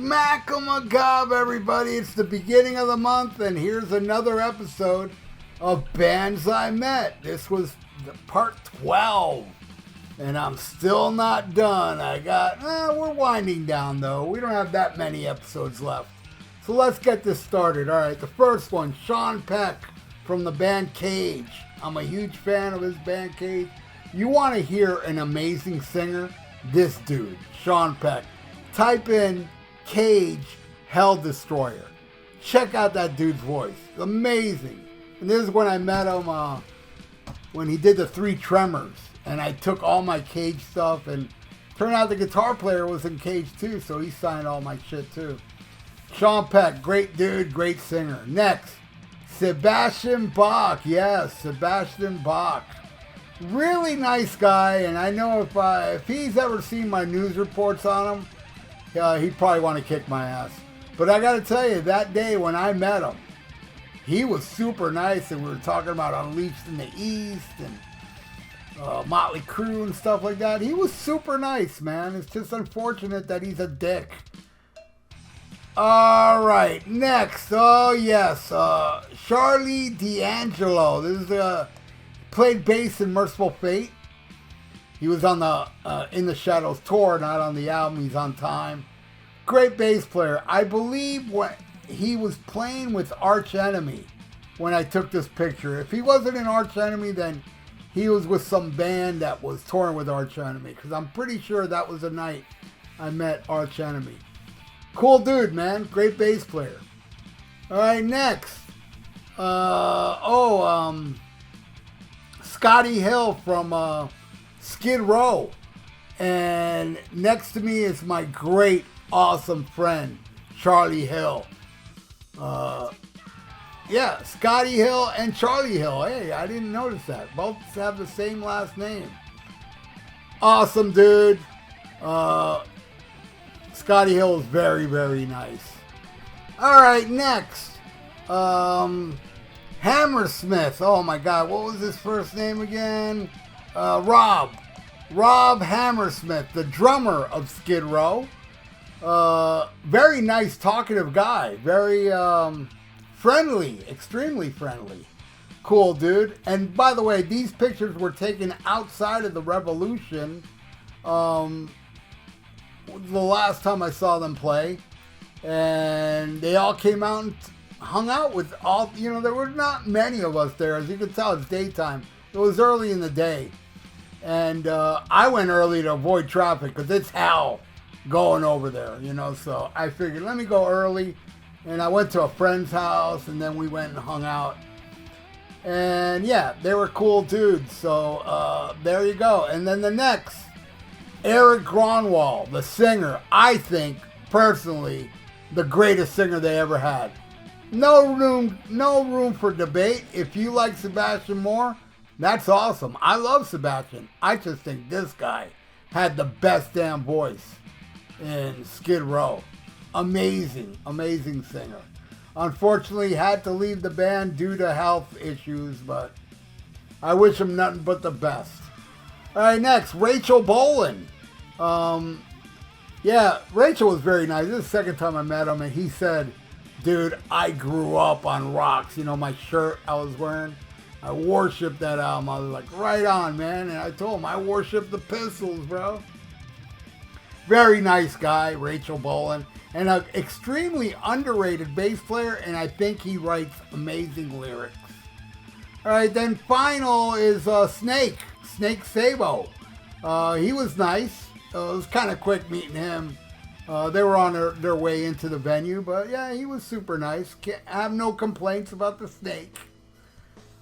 Schmackamagob, everybody. It's the beginning of the month, and here's another episode of Bands I Met. This was part 12, and I'm still not done. We're winding down, though. We don't have that many episodes left. So let's get this started. All right, the first one, Sean Peck from the band Cage. I'm a huge fan of his band Cage. You want to hear an amazing singer? This dude, Sean Peck. Type in Cage Hell Destroyer. Check out that dude's voice. Amazing. And this is when I met him when he did the 3 Tremors. And I took all my Cage stuff, and turned out the guitar player was in Cage too, so he signed all my shit too. Sean Peck, great dude, great singer. Next, Sebastian Bach. Yes, Sebastian Bach. Really nice guy, and I know if he's ever seen my news reports on him, he'd probably want to kick my ass. But I got to tell you, that day when I met him, he was super nice, and we were talking about Unleashed in the East and Motley Crue and stuff like that. He was super nice, man. It's just unfortunate that he's a dick. All right, next. Oh, yes. Charlie D'Angelo. This is played bass in Merciful Fate. He was on the In the Shadows tour, not on the album. He's on Time. Great bass player. I believe he was playing with Arch Enemy when I took this picture. If he wasn't in Arch Enemy, then he was with some band that was touring with Arch Enemy, because I'm pretty sure that was the night I met Arch Enemy. Cool dude, man. Great bass player. All right, next. Scotty Hill from Skid Row. And next to me is my great, awesome friend, Charlie Hill. Yeah, Scotty Hill and Charlie Hill. Hey, I didn't notice that. Both have the same last name. Awesome dude. Scotty Hill is very, very nice. All right, next. Hammersmith. Oh my God, what was his first name again? Rob Hammersmith, the drummer of Skid Row. Very nice, talkative guy. Very friendly, extremely friendly. Cool dude. And by the way, these pictures were taken outside of the Revolution. The last time I saw them play, and they all came out and hung out with all, there were not many of us there. As you can tell, it's daytime. It was early in the day, and I went early to avoid traffic because it's hell going over there, so I figured let me go early, and I went to a friend's house, and then we went and hung out, and yeah, they were cool dudes, so there you go. And then the next, Eric Gronwall, the singer, I think, personally, the greatest singer they ever had. No room for debate. If you like Sebastian more, that's awesome. I love Sebastian. I just think this guy had the best damn voice in Skid Row. Amazing, amazing singer. Unfortunately, had to leave the band due to health issues, but I wish him nothing but the best. All right, next, Rachel Bolan. Yeah, Rachel was very nice. This is the second time I met him, and he said, dude, I grew up on Rocks. My shirt I was wearing, I worshiped that album. I was like, right on, man. And I told him, I worship the Pistols, bro. Very nice guy, Rachel Bolan. And an extremely underrated bass player, and I think he writes amazing lyrics. All right, then final is Snake Sabo. He was nice. It was kind of quick meeting him. They were on their way into the venue, but yeah, he was super nice. Can't have no complaints about the Snake.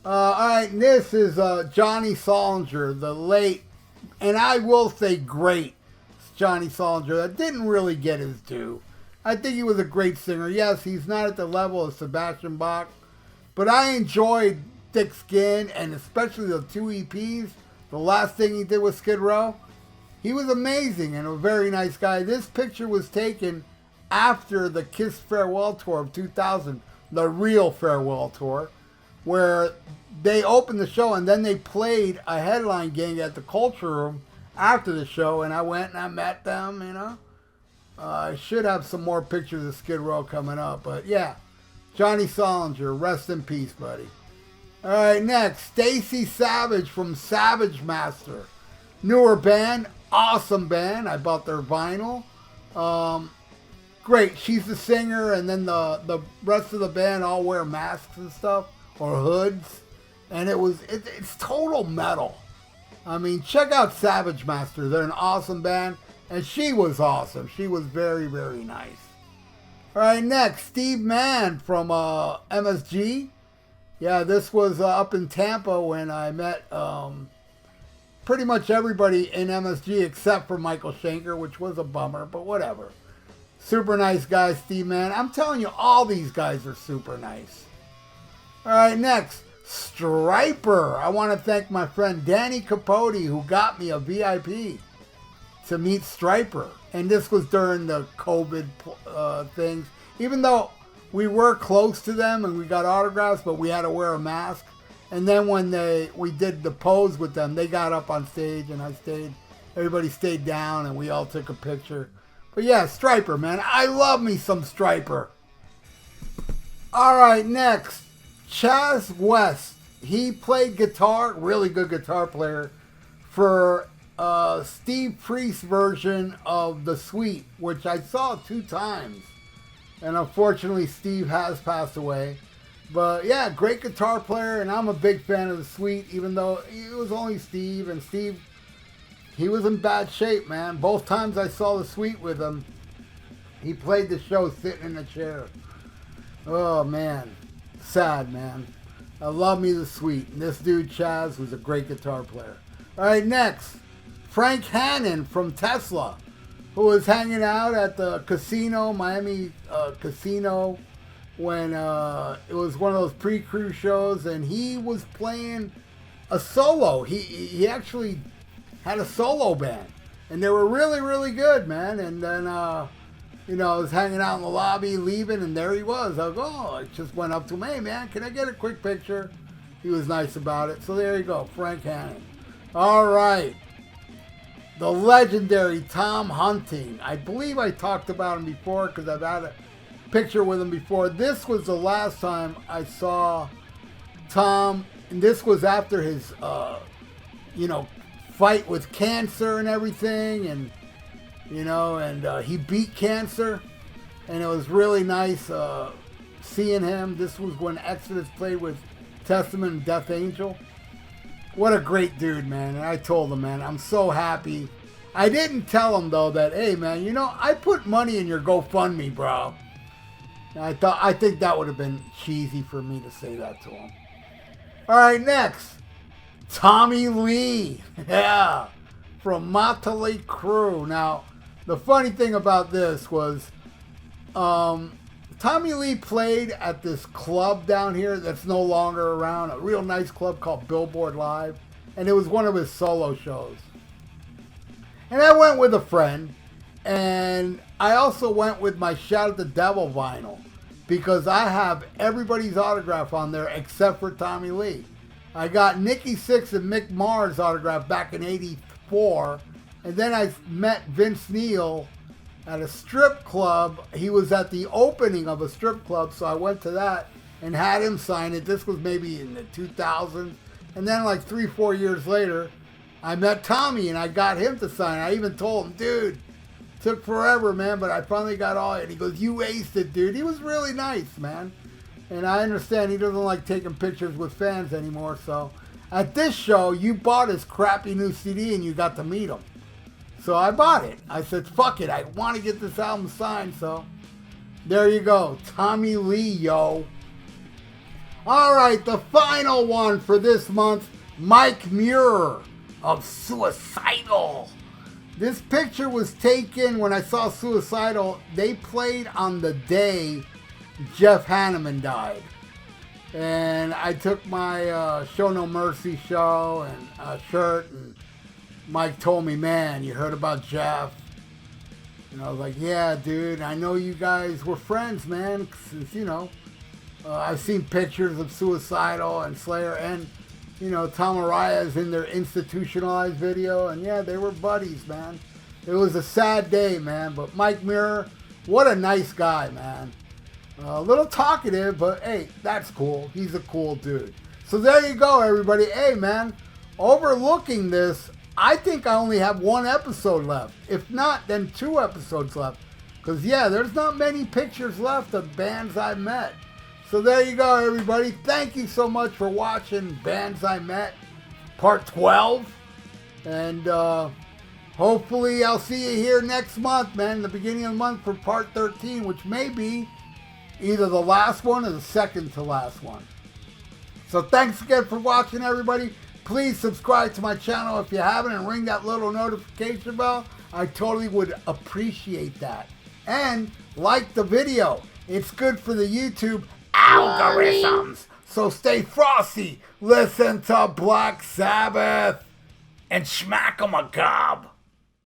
All right, and this is Johnny Solinger, the late, and I will say great Johnny Solinger, that didn't really get his due. I think he was a great singer. Yes, he's not at the level of Sebastian Bach, but I enjoyed Thick Skin, and especially the 2 EPs. The last thing he did with Skid Row, he was amazing and a very nice guy. This picture was taken after the Kiss Farewell Tour of 2000, the real farewell tour, where they opened the show and then they played a headline gig at the Culture Room after the show, and I went and I met them, I should have some more pictures of Skid Row coming up, but yeah. Johnny Solinger, rest in peace, buddy. All right, next, Stacy Savage from Savage Master. Newer band, awesome band. I bought their vinyl. Great. She's the singer, and then the rest of the band all wear masks and stuff, or hoods. And it's total metal. I mean, check out Savage Master. They're an awesome band. And she was awesome. She was very, very nice. All right, next, Steve Mann from MSG. Yeah, this was up in Tampa when I met pretty much everybody in MSG except for Michael Schenker, which was a bummer, but whatever. Super nice guy, Steve Mann. I'm telling you, all these guys are super nice. All right, next, Stryper. I want to thank my friend Danny Capote who got me a VIP to meet Stryper. And this was during the COVID things. Even though we were close to them and we got autographs, but we had to wear a mask. And then when we did the pose with them, they got up on stage and I stayed. Everybody stayed down and we all took a picture. But yeah, Stryper, man. I love me some Stryper. All right, next. Chaz West. He played guitar, really good guitar player, for Steve Priest's version of The Sweet, which I saw 2 times. And unfortunately, Steve has passed away. But yeah, great guitar player, and I'm a big fan of The Sweet, even though it was only Steve. And Steve, he was in bad shape, man. Both times I saw The Sweet with him, he played the show sitting in a chair. Oh, man. Sad, man. I love me The Sweet. And this dude, Chaz, was a great guitar player. All right, next. Frank Hannon from Tesla, who was hanging out at the casino, Miami casino, when it was one of those pre-cruise shows, and he was playing a solo. He actually had a solo band, and they were really, really good, man. And then, I was hanging out in the lobby, leaving, and there he was. I just went up to him, hey, man, can I get a quick picture? He was nice about it. So there you go, Frank Hannon. All right. The legendary Tom Hunting. I believe I talked about him before because I've had a picture with him before. This was the last time I saw Tom, and this was after his, fight with cancer and everything, and he beat cancer, and it was really nice seeing him. This was when Exodus played with Testament and Death Angel. What a great dude, man. And I told him, man, I'm so happy. I didn't tell him, though, that, hey, man, I put money in your GoFundMe, bro. And I think that would have been cheesy for me to say that to him. All right, next. Tommy Lee. Yeah. From Motley Crue. Now, the funny thing about this was Tommy Lee played at this club down here that's no longer around, a real nice club called Billboard Live, and it was one of his solo shows. And I went with a friend, and I also went with my Shout at the Devil vinyl, because I have everybody's autograph on there except for Tommy Lee. I got Nikki Sixx and Mick Mars autograph back in '84, and then I met Vince Neil at a strip club. He was at the opening of a strip club, so I went to that and had him sign it. This was maybe in the 2000s. And then like 3-4 years later, I met Tommy and I got him to sign. I even told him, dude, took forever, man, but I finally got all it. He goes, you aced it, dude. He was really nice, man. And I understand he doesn't like taking pictures with fans anymore, so at this show, you bought his crappy new CD and you got to meet him. So I bought it. I said, fuck it, I want to get this album signed, so there you go. Tommy Lee, yo. All right, the final one for this month, Mike Muir of Suicidal. This picture was taken when I saw Suicidal. They played on the day Jeff Hanneman died. And I took my Show No Mercy show and shirt, and Mike told me, man, you heard about Jeff? And I was like, yeah, dude, I know you guys were friends, man, since, I've seen pictures of Suicidal and Slayer, and, Tom Araya's in their Institutionalized video, and yeah, they were buddies, man. It was a sad day, man. But Mike Muir, what a nice guy, man. A little talkative, but hey, that's cool. He's a cool dude. So there you go, everybody. Hey, man, overlooking this, I think I only have one episode left. If not, then 2 episodes left. Because, yeah, there's not many pictures left of bands I met. So there you go, everybody. Thank you so much for watching Bands I Met, Part 12. And hopefully I'll see you here next month, man, the beginning of the month for Part 13, which may be either the last one or the second to last one. So thanks again for watching, everybody. Please subscribe to my channel if you haven't and ring that little notification bell. I totally would appreciate that. And like the video. It's good for the YouTube algorithms. So stay frosty. Listen to Black Sabbath and smack 'em a gob.